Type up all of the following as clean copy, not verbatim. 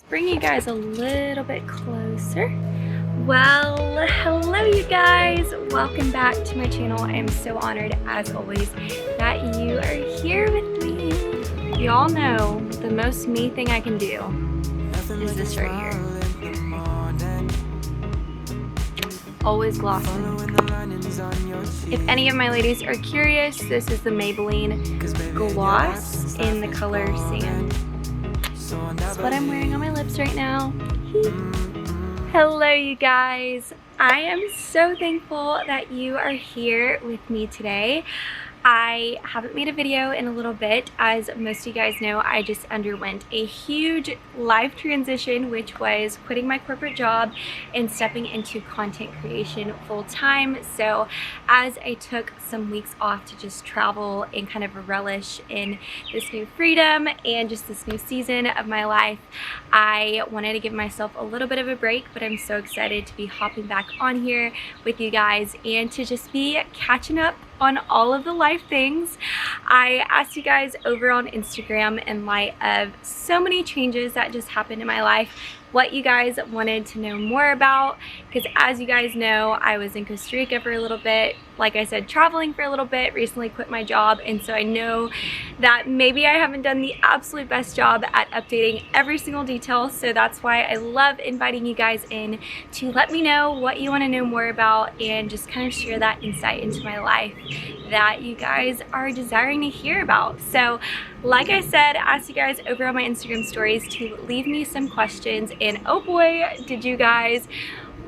bring you guys a little bit closer. Well, hello you guys, welcome back to my channel. I am so honored as always that you are here with me. You all know the most me thing I can do is this right here. Always glossing. If any of my ladies are curious, this is the Maybelline gloss in the color Sand. That's what I'm wearing on my lips right now. Hello you guys. I am so thankful that you are here with me today. I haven't made a video in a little bit. As most of you guys know, I just underwent a huge life transition, which was quitting my corporate job and stepping into content creation full time. So as I took some weeks off to just travel and kind of relish in this new freedom and just this new season of my life, I wanted to give myself a little bit of a break, but I'm so excited to be hopping back on here with you guys and to just be catching up on all of the life things. I asked you guys over on Instagram in light of so many changes that just happened in my life what you guys wanted to know more about, because as you guys know, I was in Costa Rica for a little bit, like I said, traveling for a little bit, recently quit my job, and so I know that maybe I haven't done the absolute best job at updating every single detail, so that's why I love inviting you guys in to let me know what you want to know more about and just kind of share that insight into my life that you guys are desiring to hear about. So like I said, ask you guys over on my Instagram stories to leave me some questions, and oh boy, did you guys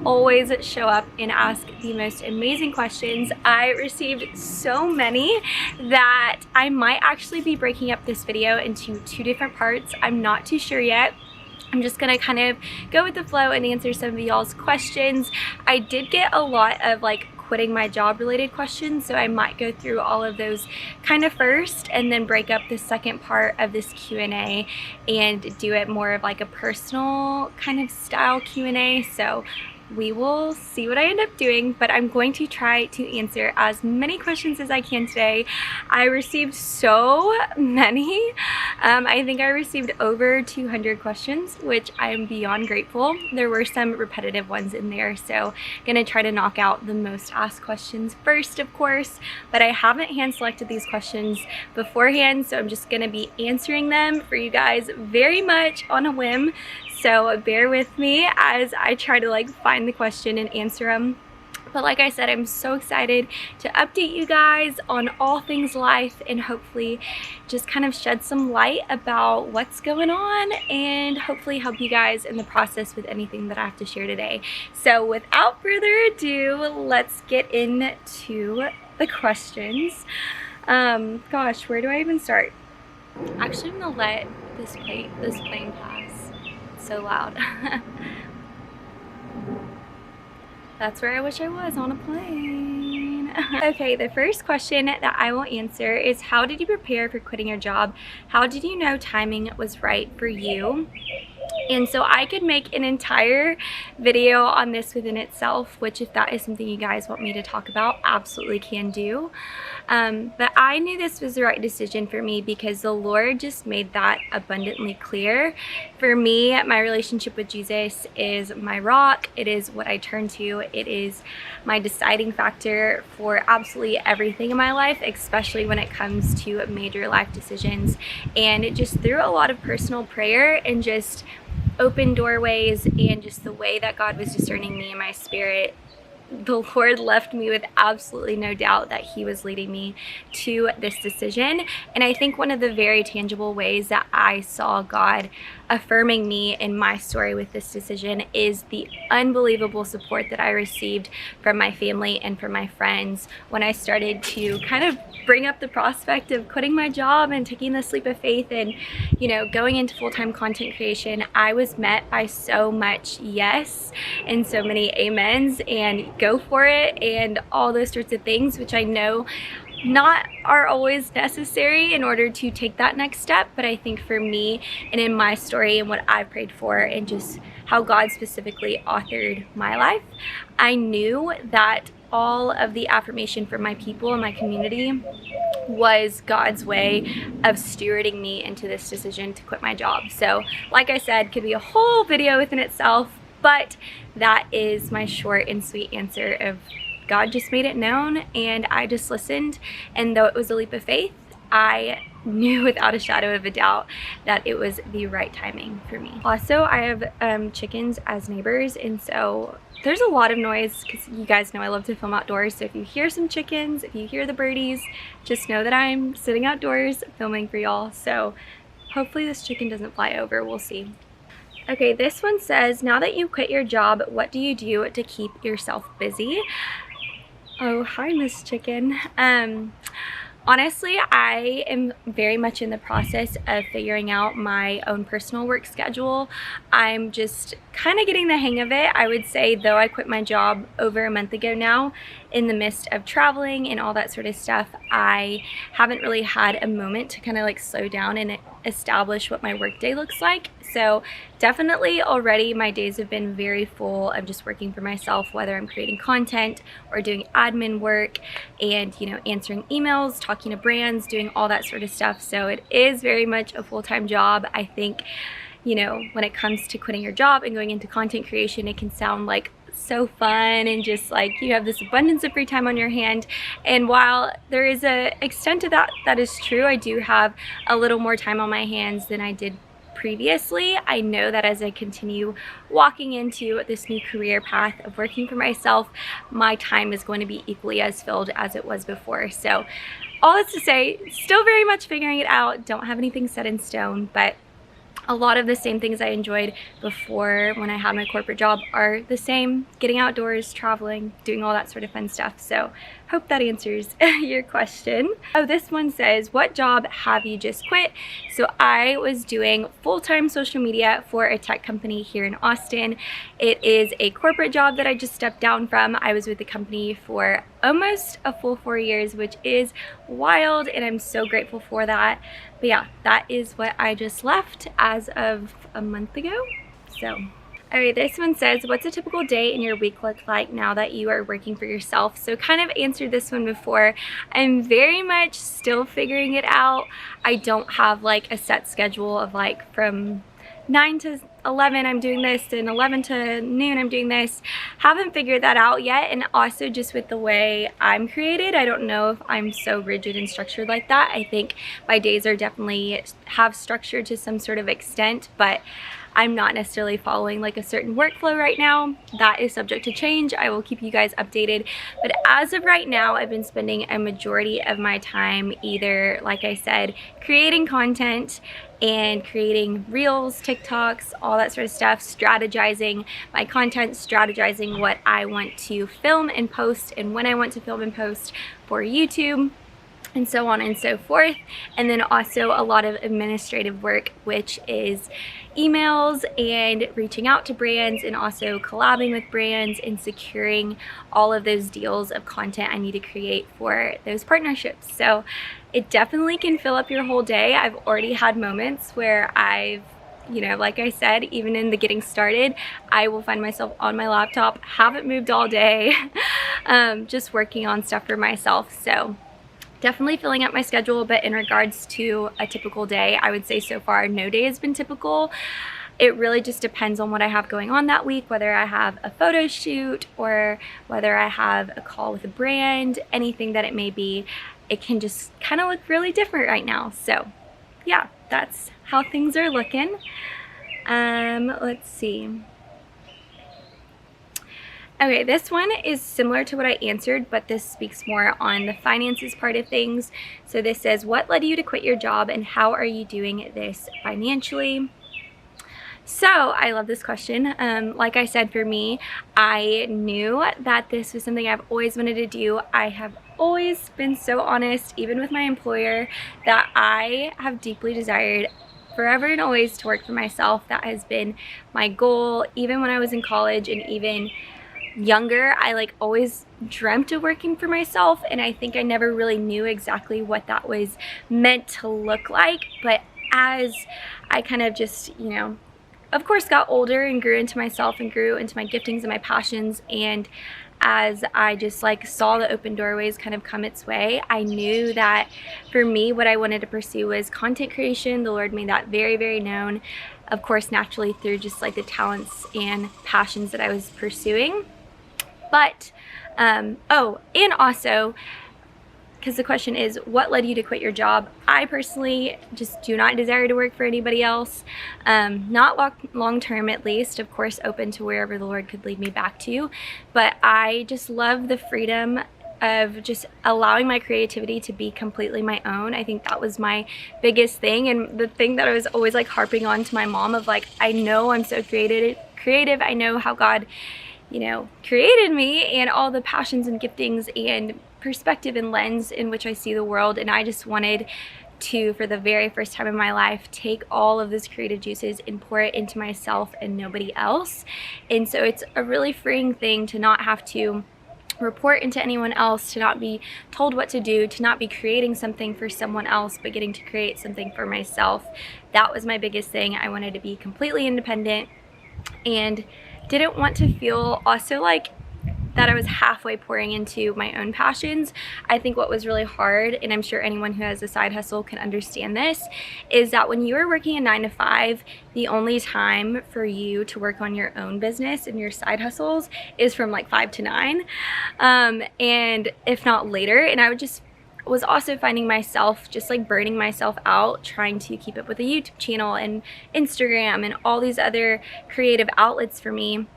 always show up and ask the most amazing questions. I received so many that I might actually be breaking up this video into 2 different parts. I'm not too sure yet. I'm just gonna kind of go with the flow and answer some of y'all's questions. I did get a lot of quitting my job related questions, so I might go through all of those kind of first and then break up the second part of this Q&A and do it more of like a personal kind of style Q&A. So we will see what I end up doing, but I'm going to try to answer as many questions as I can today. I received so many. I think I received over 200 questions, which I am beyond grateful. There were some repetitive ones in there, so I'm gonna try to knock out the most asked questions first, of course, but I haven't hand selected these questions beforehand, so I'm just gonna be answering them for you guys very much on a whim. So bear with me as I try to find the question and answer them. But like I said, I'm so excited to update you guys on all things life and hopefully just kind of shed some light about what's going on and hopefully help you guys in the process with anything that I have to share today. So without further ado, let's get into the questions. Gosh, where do I even start? Actually, I'm gonna let this plane pass. So loud. That's where I wish I was, on a plane. Okay, the first question that I will answer is, how did you prepare for quitting your job? How did you know timing was right for you? And so I could make an entire video on this within itself, which if that is something you guys want me to talk about, absolutely can do. But I knew this was the right decision for me because the Lord just made that abundantly clear. For me, my relationship with Jesus is my rock. It is what I turn to. It is my deciding factor for absolutely everything in my life, especially when it comes to major life decisions. And it just through a lot of personal prayer and just open doorways and just the way that God was discerning me in my spirit, the Lord left me with absolutely no doubt that he was leading me to this decision. And I think one of the very tangible ways that I saw God affirming me in my story with this decision is the unbelievable support that I received from my family and from my friends when I started to kind of bring up the prospect of quitting my job and taking this leap of faith and, you know, going into full-time content creation. I was met by so much yes and so many amens and go for it and all those sorts of things, which I know not are always necessary in order to take that next step, but I think for me and in my story and what I've prayed for and just how God specifically authored my life, I knew that all of the affirmation from my people and my community was God's way of stewarding me into this decision to quit my job. So like I said, could be a whole video within itself, but that is my short and sweet answer of God just made it known and I just listened. And though it was a leap of faith, I knew without a shadow of a doubt that it was the right timing for me. Also, I have chickens as neighbors, and so there's a lot of noise because you guys know I love to film outdoors. So if you hear some chickens, if you hear the birdies, just know that I'm sitting outdoors filming for y'all. So hopefully this chicken doesn't fly over, we'll see. Okay, this one says, now that you quit your job, what do you do to keep yourself busy? Oh, hi, Miss Chicken. Honestly, I am very much in the process of figuring out my own personal work schedule. I'm just kind of getting the hang of it. I would say, though I quit my job over a month ago now, in the midst of traveling and all that sort of stuff, I haven't really had a moment to kind of like slow down and establish what my workday looks like. So definitely already my days have been very full of just working for myself, whether I'm creating content or doing admin work and, you know, answering emails, talking to brands, doing all that sort of stuff. So it is very much a full-time job. I think, you know, when it comes to quitting your job and going into content creation, it can sound like so fun and just like you have this abundance of free time on your hand. And while there is a extent to that is true, I do have a little more time on my hands than I did previously. I know that as I continue walking into this new career path of working for myself, my time is going to be equally as filled as it was before. So all that's to say, still very much figuring it out, don't have anything set in stone, but a lot of the same things I enjoyed before when I had my corporate job are the same. Getting outdoors, traveling, doing all that sort of fun stuff. So hope that answers your question. Oh, this one says, what job have you just quit? So I was doing full-time social media for a tech company here in Austin. It is a corporate job that I just stepped down from. I was with the company for almost a full 4 years, which is wild, and I'm so grateful for that. But yeah, that is what I just left as of a month ago. So alright, this one says, what's a typical day in your week look like now that you are working for yourself? So kind of answered this one before. I'm very much still figuring it out. I don't have like a set schedule of like from 9 to 11 I'm doing this and 11 to noon I'm doing this. Haven't figured that out yet, and also just with the way I'm created, I don't know if I'm so rigid and structured like that. I think my days are definitely have structure to some sort of extent, but I'm not necessarily following like a certain workflow right now. That is subject to change. I will keep you guys updated. But as of right now, I've been spending a majority of my time either, like I said, creating content and creating reels, TikToks, all that sort of stuff, strategizing my content, strategizing what I want to film and post and when I want to film and post for YouTube, and so on and so forth. And then also a lot of administrative work, which is emails and reaching out to brands and also collabing with brands and securing all of those deals of content I need to create for those partnerships. So it definitely can fill up your whole day. I've already had moments where I've, you know, like I said, even in the getting started, I will find myself on my laptop, haven't moved all day, just working on stuff for myself. So definitely filling up my schedule, but in regards to a typical day, I would say so far no day has been typical. It really just depends on what I have going on that week, whether I have a photo shoot or whether I have a call with a brand, anything that it may be. It can just kind of look really different right now. So yeah, that's how things are looking. Let's see. Okay, this one is similar to what I answered, but this speaks more on the finances part of things. So this says, what led you to quit your job and how are you doing this financially? So I love this question. Like I said, for me, I knew that this was something I've always wanted to do. I have always been so honest, even with my employer, that I have deeply desired forever and always to work for myself. That has been my goal, even when I was in college and even younger. I like always dreamt of working for myself, and I think I never really knew exactly what that was meant to look like. But as I kind of just, you know, of course got older and grew into myself and grew into my giftings and my passions, and as I just like saw the open doorways kind of come its way, I knew that for me, what I wanted to pursue was content creation. The Lord made that very, very known, of course, naturally through just like the talents and passions that I was pursuing. But, oh, and also, because the question is, what led you to quit your job? I personally just do not desire to work for anybody else, not long term at least, of course open to wherever the Lord could lead me back to, but I just love the freedom of just allowing my creativity to be completely my own. I think that was my biggest thing, and the thing that I was always like harping on to my mom of like, I know I'm so creative, I know how God, you know, created me and all the passions and giftings and perspective and lens in which I see the world, and I just wanted to, for the very first time in my life, take all of those creative juices and pour it into myself and nobody else. And so it's a really freeing thing to not have to report into anyone else, to not be told what to do, to not be creating something for someone else, but getting to create something for myself. That was my biggest thing. I wanted to be completely independent and didn't want to feel also like that I was halfway pouring into my own passions. I think what was really hard, and I'm sure anyone who has a side hustle can understand this, is that when you are working a 9 to 5, the only time for you to work on your own business and your side hustles is from like 5 to 9, and if not later. And I was also finding myself just like burning myself out trying to keep up with a YouTube channel and Instagram and all these other creative outlets for me,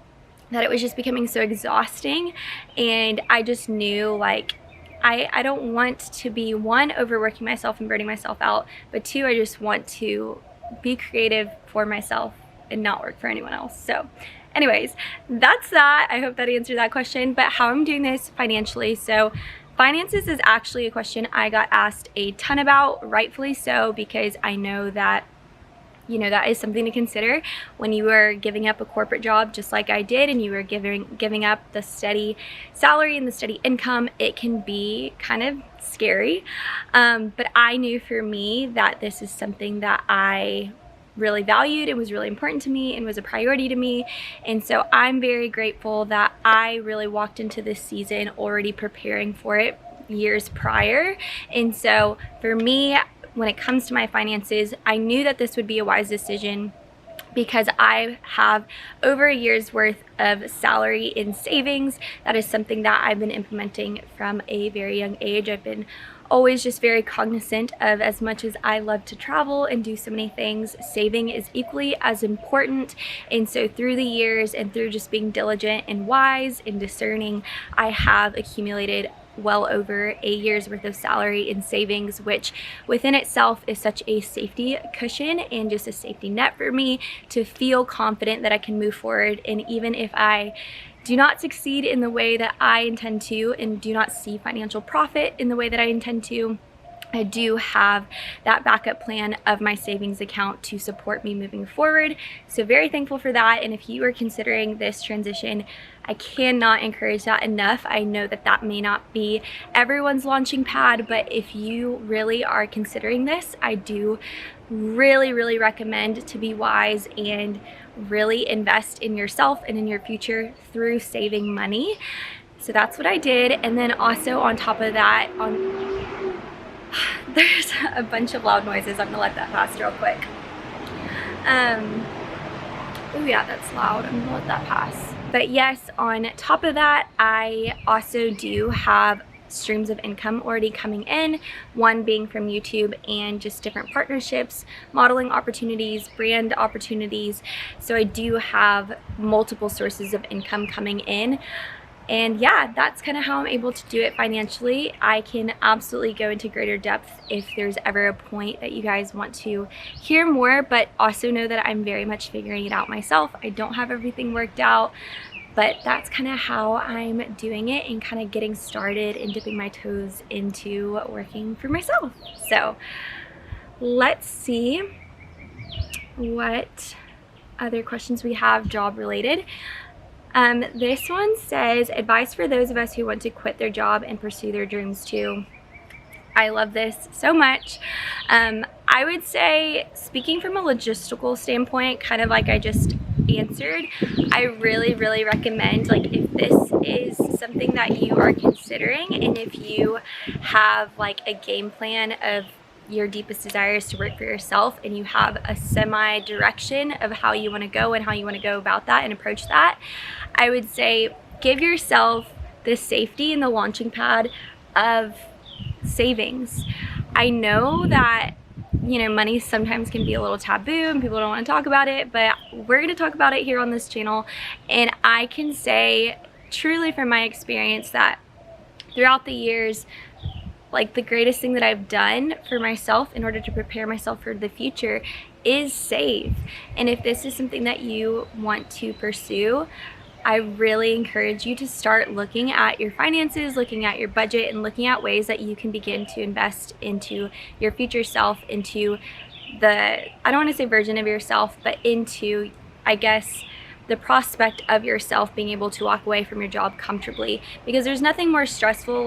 that it was just becoming so exhausting. And I just knew like I don't want to be, one, overworking myself and burning myself out, but two, I just want to be creative for myself and not work for anyone else. So anyways, that's that. I hope that answered that question. But how I'm doing this financially, so finances is actually a question I got asked a ton about, rightfully so, because I know that, you know, that is something to consider when you are giving up a corporate job just like I did, and you are giving up the steady salary and the steady income. It can be kind of scary, but I knew for me that this is something that I really valued. It was really important to me and was a priority to me. And so I'm very grateful that I really walked into this season already preparing for it years prior. And so for me, when it comes to my finances, I knew that this would be a wise decision because I have over a year's worth of salary in savings. That is something that I've been implementing from a very young age. I've been always just very cognizant of, as much as I love to travel and do so many things, saving is equally as important. And so through the years and through just being diligent and wise and discerning, I have accumulated well over a year's worth of salary in savings, which within itself is such a safety cushion and just a safety net for me to feel confident that I can move forward. And even if I do not succeed in the way that I intend to and do not see financial profit in the way that I intend to, I do have that backup plan of my savings account to support me moving forward. So very thankful for that. And if you are considering this transition, I cannot encourage that enough. I know that that may not be everyone's launching pad, but if you really are considering this, I do really recommend to be wise and really invest in yourself and in your future through saving money. So that's what I did. And then also on top of that, there's a bunch of loud noises. I'm gonna let that pass real quick. Oh yeah, that's loud. I'm gonna let that pass. But yes, on top of that, I also do have streams of income already coming in, one being from YouTube and just different partnerships, modeling opportunities, brand opportunities. So I do have multiple sources of income coming in. And yeah, that's kind of how I'm able to do it financially. I can absolutely go into greater depth if there's ever a point that you guys want to hear more, but also know that I'm very much figuring it out myself. I don't have everything worked out, but that's kind of how I'm doing it and kind of getting started and dipping my toes into working for myself. So let's see what other questions we have job related. This one says, advice for those of us who want to quit their job and pursue their dreams too. I love this so much. I would say, speaking from a logistical standpoint, kind of like I just answered, I really recommend, like, if this is something that you are considering, and if you have like a game plan of your deepest desire is to work for yourself, and you have a semi direction of how you want to go and how you want to go about that and approach that, I would say give yourself the safety and the launching pad of savings. I know that, you know, money sometimes can be a little taboo and people don't want to talk about it, but we're going to talk about it here on this channel. And I can say truly from my experience that throughout the years, like, the greatest thing that I've done for myself in order to prepare myself for the future is save. And if this is something that you want to pursue, I really encourage you to start looking at your finances, looking at your budget, and looking at ways that you can begin to invest into your future self, into the, I don't want to say version of yourself, but into, I guess, the prospect of yourself being able to walk away from your job comfortably. Because there's nothing more stressful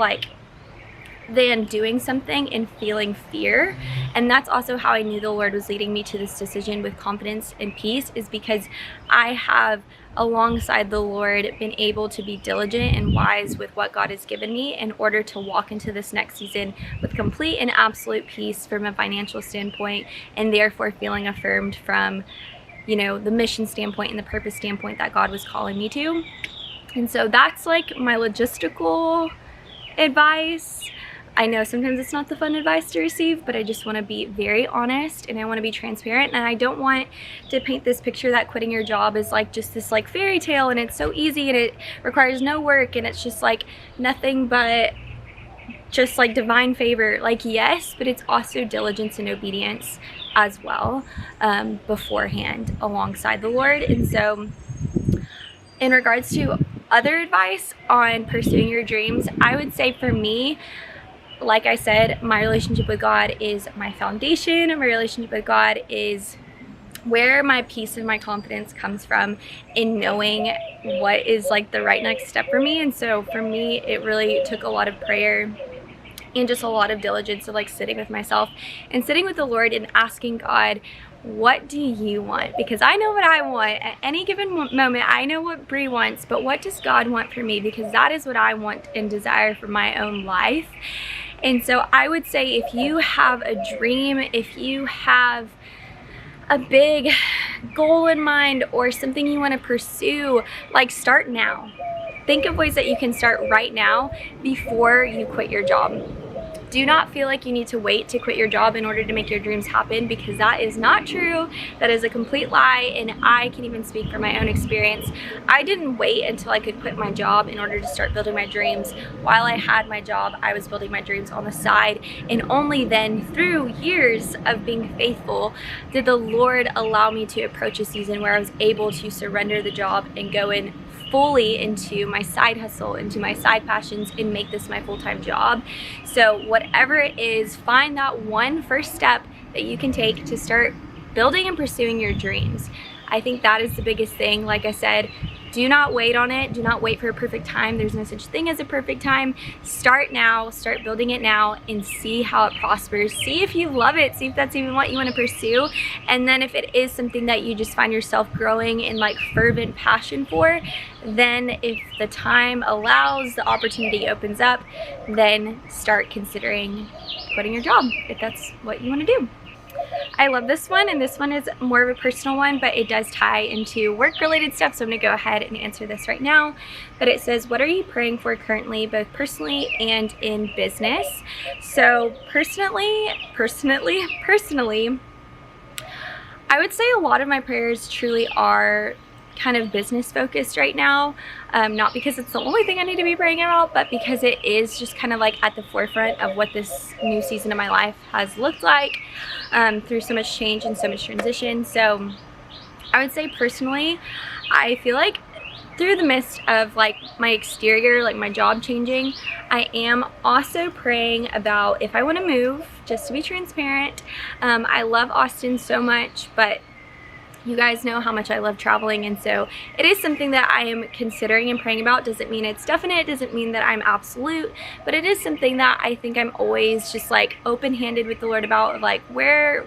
than doing something and feeling fear. And that's also how I knew the Lord was leading me to this decision with confidence and peace, is because I have, alongside the Lord, been able to be diligent and wise with what God has given me in order to walk into this next season with complete and absolute peace from a financial standpoint, and therefore feeling affirmed from, you know, the mission standpoint and the purpose standpoint that God was calling me to. And so that's like my logistical advice. I know sometimes it's not the fun advice to receive, but I just want to be very honest and I want to be transparent, and I don't want to paint this picture that quitting your job is like just this like fairy tale and it's so easy and it requires no work and it's just like nothing but just like divine favor. Like, yes, but it's also diligence and obedience as well, beforehand alongside the Lord. And so in regards to other advice on pursuing your dreams, I would say for me, like I said, my relationship with God is my foundation, and my relationship with God is where my peace and my confidence comes from in knowing what is like the right next step for me. And so for me, it really took a lot of prayer and just a lot of diligence of like sitting with myself and sitting with the Lord and asking God, what do you want? Because I know what I want at any given moment. I know what Bree wants, but what does God want for me? Because that is what I want and desire for my own life. And so I would say if you have a dream, if you have a big goal in mind or something you want to pursue, like, start now. Think of ways that you can start right now before you quit your job. Do not feel like you need to wait to quit your job in order to make your dreams happen, because that is not true. That is a complete lie, and I can even speak from my own experience. I didn't wait until I could quit my job in order to start building my dreams. While I had my job, I was building my dreams on the side, and only then, through years of being faithful, did the Lord allow me to approach a season where I was able to surrender the job and go in fully into my side hustle, into my side passions, and make this my full-time job. So whatever it is, find that one first step that you can take to start building and pursuing your dreams. I think that is the biggest thing. Like I said, do not wait on it. Do not wait for a perfect time. There's no such thing as a perfect time. Start now, start building it now, and see how it prospers. See if you love it. See if that's even what you want to pursue. And then if it is something that you just find yourself growing in like fervent passion for, then if the time allows, the opportunity opens up, then start considering quitting your job if that's what you want to do. I love this one, and this one is more of a personal one, but it does tie into work-related stuff, so I'm going to go ahead and answer this right now. But it says, what are you praying for currently, both personally and in business? So personally, I would say a lot of my prayers truly are kind of business focused right now, not because it's the only thing I need to be praying about, but because it is just kind of like at the forefront of what this new season of my life has looked like, through so much change and so much transition. So I would say personally, I feel like through the midst of like my exterior, like my job changing, I am also praying about if I want to move, just to be transparent. I love Austin so much, but you guys know how much I love traveling, and so it is something that I am considering and praying about. Doesn't mean it's definite, doesn't mean that I'm absolute, but it is something that I think I'm always just like open-handed with the Lord about, like, where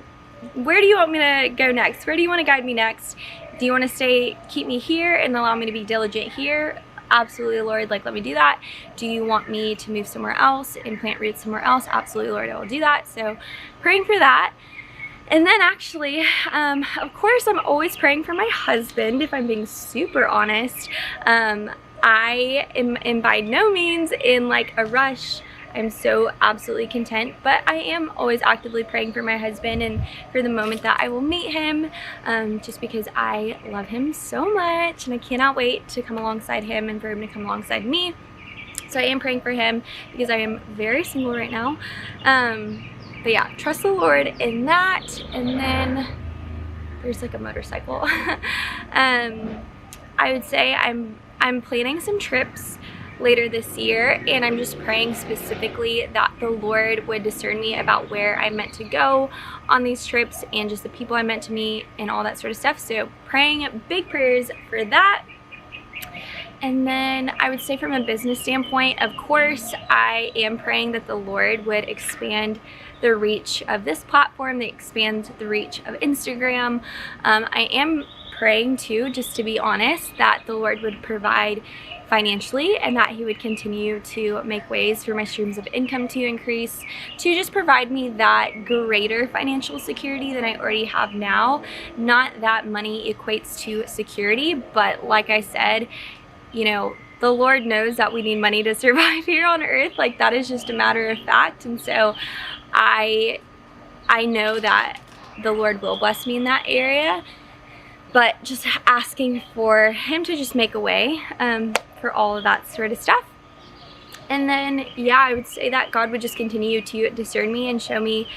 do you want me to go next? Where do you want to guide me next? do you want to keep me here and allow me to be diligent here? Absolutely, Lord, like, let me do that. Do you want me to move somewhere else and plant roots somewhere else? Absolutely, Lord, I will do that. So praying for that. And then actually, of course, I'm always praying for my husband, if I'm being super honest. I am by no means in like a rush. I'm so absolutely content, but I am always actively praying for my husband and for the moment that I will meet him, just because I love him so much and I cannot wait to come alongside him and for him to come alongside me. So I am praying for him because I am very single right now. But yeah, trust the Lord in that. And then there's like a motorcycle. I would say I'm planning some trips later this year, and I'm just praying specifically that the Lord would discern me about where I'm meant to go on these trips and just the people I'm meant to meet and all that sort of stuff. So praying big prayers for that. And then I would say from a business standpoint, of course, I am praying that the Lord would expand the reach of this platform, that expand the reach of Instagram. I am praying too, just to be honest, that the Lord would provide financially and that he would continue to make ways for my streams of income to increase, to just provide me that greater financial security than I already have now. Not that money equates to security, but like I said, you know, the Lord knows that we need money to survive here on earth. Like, that is just a matter of fact. And so I know that the Lord will bless me in that area, but just asking for him to just make a way for all of that sort of stuff. And then, yeah, I would say that God would just continue to discern me and show me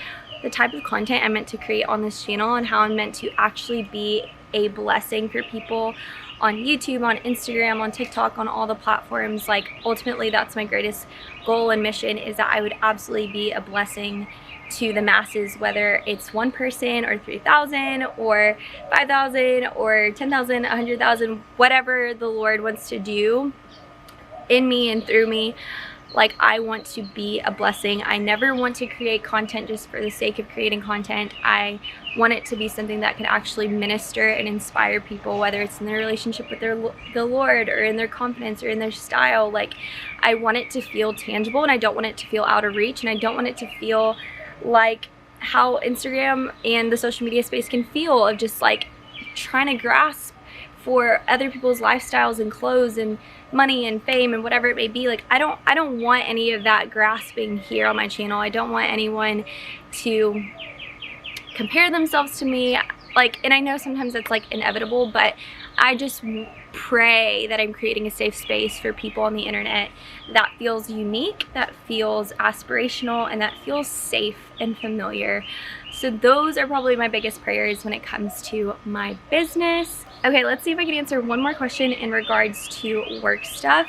the type of content I'm meant to create on this channel and how I'm meant to actually be a blessing for people on YouTube, on Instagram, on TikTok, on all the platforms. Like, ultimately, that's my greatest goal and mission, is that I would absolutely be a blessing to the masses, whether it's one person or 3,000 or 5,000 or 10,000, 100,000, whatever the Lord wants to do in me and through me. Like, I want to be a blessing. I never want to create content just for the sake of creating content. I want it to be something that can actually minister and inspire people, whether it's in their relationship with the Lord or in their confidence or in their style. Like, I want it to feel tangible, and I don't want it to feel out of reach, and I don't want it to feel like how Instagram and the social media space can feel, of just like trying to grasp for other people's lifestyles and clothes and money and fame and whatever it may be. Like, I don't want any of that grasping here on my channel. I don't want anyone to compare themselves to me. Like, and I know sometimes it's like inevitable, but I just pray that I'm creating a safe space for people on the internet that feels unique, that feels aspirational, and that feels safe and familiar. So those are probably my biggest prayers when it comes to my business. Okay, let's see if I can answer one more question in regards to work stuff,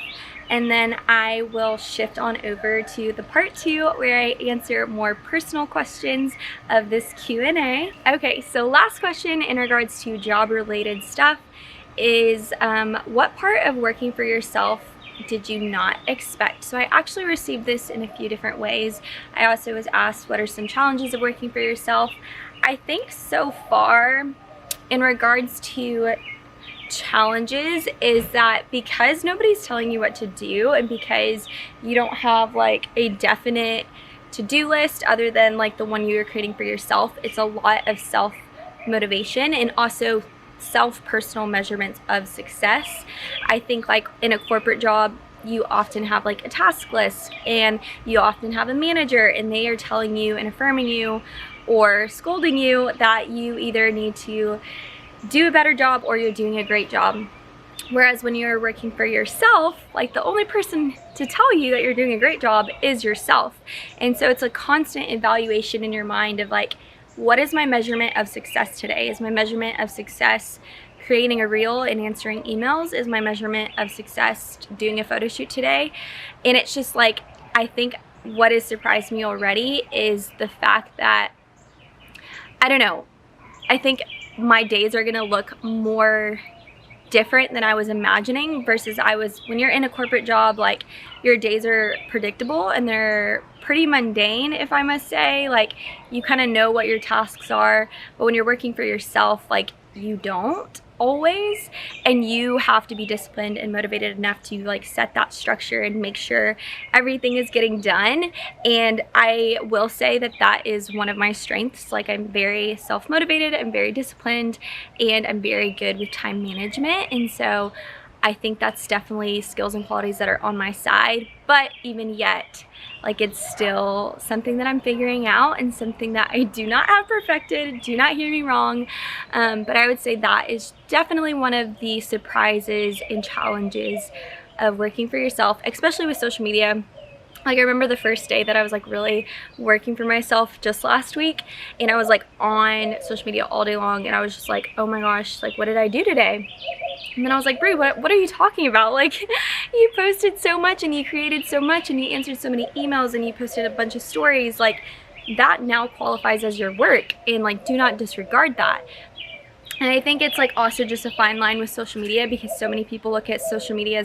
and then I will shift on over to the part 2 where I answer more personal questions of this Q&A. Okay, so last question in regards to job related stuff is what part of working for yourself did you not expect? So I actually received this in a few different ways. I also was asked, what are some challenges of working for yourself? I think so far, in regards to challenges, is that because nobody's telling you what to do, and because you don't have like a definite to-do list other than like the one you're creating for yourself, it's a lot of self-motivation and also self-personal measurements of success. I think like in a corporate job, you often have like a task list, and you often have a manager, and they are telling you and affirming you or scolding you that you either need to do a better job or you're doing a great job. Whereas when you're working for yourself, like, the only person to tell you that you're doing a great job is yourself. And so it's a constant evaluation in your mind of like, what is my measurement of success today? Is my measurement of success creating a reel and answering emails? Is my measurement of success doing a photo shoot today? And it's just like, I think what has surprised me already is the fact that, I don't know, I think my days are gonna look more different than I was imagining versus when you're in a corporate job, like, your days are predictable and they're pretty mundane, if I must say. Like, you kind of know what your tasks are, but when you're working for yourself, like, you don't always, and you have to be disciplined and motivated enough to like set that structure and make sure everything is getting done. And I will say that that is one of my strengths. Like, I'm very self-motivated, I'm very disciplined, and I'm very good with time management. And so I think that's definitely skills and qualities that are on my side. But even yet, like, it's still something that I'm figuring out and something that I do not have perfected. Do not hear me wrong. But I would say that is definitely one of the surprises and challenges of working for yourself, especially with social media. Like, I remember the first day that I was like really working for myself just last week, and I was like on social media all day long, and I was just like, oh my gosh, like, what did I do today? And then I was like, Brie, what are you talking about? Like, you posted so much and you created so much and you answered so many emails and you posted a bunch of stories. Like, that now qualifies as your work, and like, do not disregard that. And I think it's like also just a fine line with social media, because so many people look at social media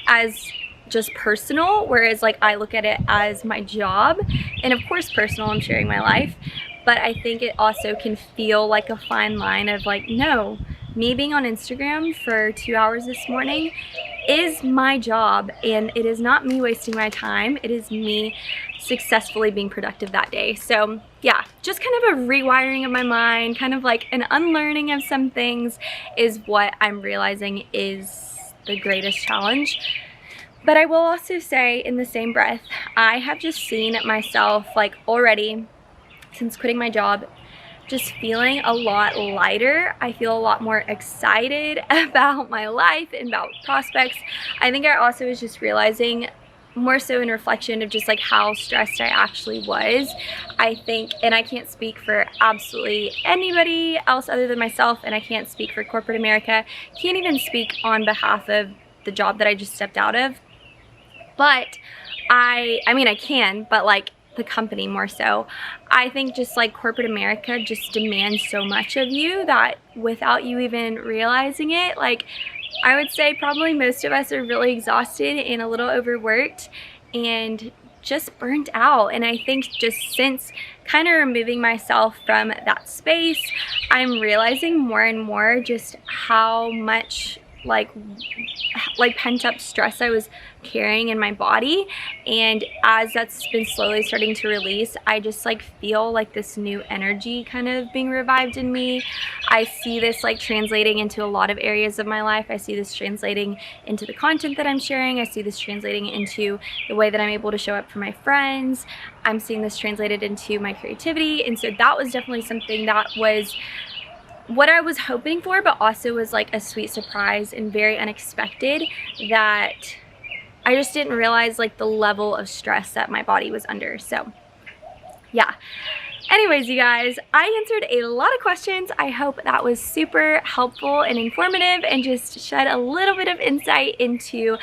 as just personal, whereas like I look at it as my job. And of course personal, I'm sharing my life, but I think it also can feel like a fine line of like, no, me being on Instagram for 2 hours this morning is my job, and it is not me wasting my time. It is me successfully being productive that day. So yeah, just kind of a rewiring of my mind, kind of like an unlearning of some things is what I'm realizing is the greatest challenge. But I will also say, in the same breath, I have just seen myself like already since quitting my job just feeling a lot lighter. I feel a lot more excited about my life and about prospects. I think I also was just realizing, more so in reflection of just like how stressed I actually was. I think, and I can't speak for absolutely anybody else other than myself, and I can't speak for corporate America, can't even speak on behalf of the job that I just stepped out of. But I mean I can, but like the company more so. I think just like corporate America just demands so much of you that without you even realizing it, like I would say probably most of us are really exhausted and a little overworked and just burnt out. And I think just since kind of removing myself from that space, I'm realizing more and more just how much like pent up stress I was carrying in my body. And as that's been slowly starting to release, I just like feel like this new energy kind of being revived in me. I see this like translating into a lot of areas of my life. I see this translating into the content that I'm sharing. I see this translating into the way that I'm able to show up for my friends. I'm seeing this translated into my creativity. And so that was definitely something that was what I was hoping for, but also was like a sweet surprise and very unexpected, that I just didn't realize like the level of stress that my body was under. So yeah. Anyways, you guys, I answered a lot of questions. I hope that was super helpful and informative and just shed a little bit of insight into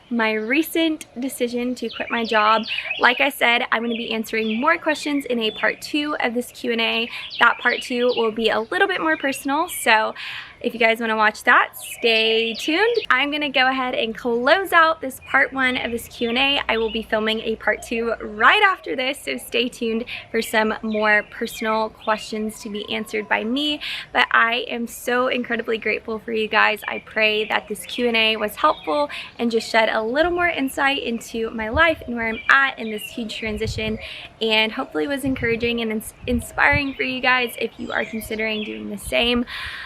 my recent decision to quit my job. Like I said, I'm going to be answering more questions in a part 2 of this Q&A. That part 2 will be a little bit more personal, so if you guys want to watch that, stay tuned. I'm going to go ahead and close out this part 1 of this Q&A. I will be filming a part 2 right after this, so stay tuned for some more personal questions to be answered by me. But I am so incredibly grateful for you guys. I pray that this Q&A was helpful and just shed a little more insight into my life and where I'm at in this huge transition, and hopefully was encouraging and inspiring for you guys if you are considering doing the same.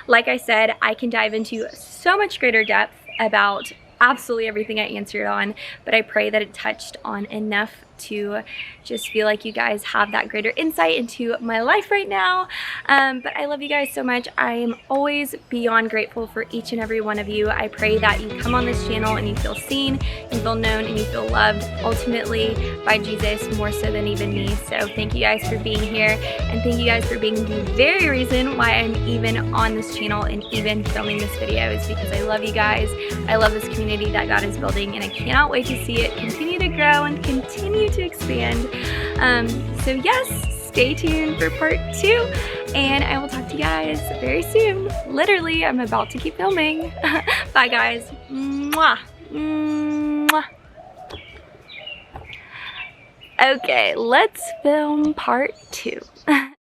Like I said, I can dive into so much greater depth about absolutely everything I answered on, but I pray that it touched on enough to just feel like you guys have that greater insight into my life right now. But I love you guys so much. I am always beyond grateful for each and every one of you. I pray that you come on this channel and you feel seen, you feel known, and you feel loved ultimately by Jesus more so than even me. So thank you guys for being here, and thank you guys for being the very reason why I'm even on this channel and even filming this video, is because I love you guys. I love this community that God is building, and I cannot wait to see it continue to grow and continue to expand. So yes, stay tuned for part 2, and I will talk to you guys very soon. Literally, I'm about to keep filming. Bye guys. Mwah. Mwah. Okay, let's film part 2.